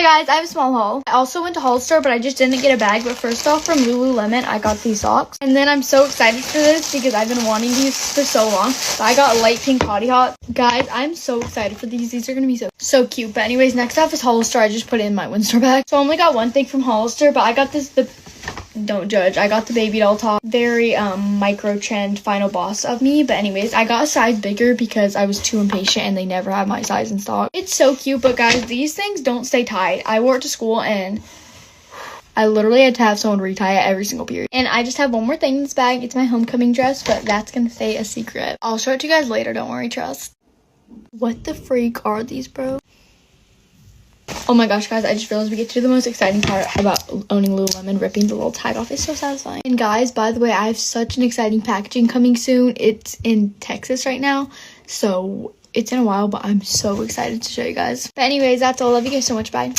guys, I have a small haul. I also went to Hollister, but I just didn't get a bag. But first off, from Lululemon, I got these socks. And then I'm so excited for this because I've been wanting these for so long. So I got light pink potty hot. Guys, I'm so excited for these. These are going to be so cute. But anyways, next off is Hollister. I just put it in my Windsor bag. So I only got one thing from Hollister, but I got this, don't judge, I got the baby doll top. Very micro trend final boss of me. But anyways, I got a size bigger because I was too impatient and they never have my size in stock. It's so cute, but guys, these things don't stay tied. I wore it to school and I literally had to have someone retie it every single period. And I just have one more thing in this bag. It's my homecoming dress, but that's gonna stay a secret. I'll show it to you guys later, don't worry, trust. What the freak are these, bro? Oh my gosh, guys, I just realized we get to the most exciting part about owning Lululemon. Ripping the little tag off is so satisfying. And guys, by the way, I have such an exciting packaging coming soon. It's in Texas right now, so it's in a while, but I'm so excited to show you guys. But anyways, that's all. Love you guys so much. Bye.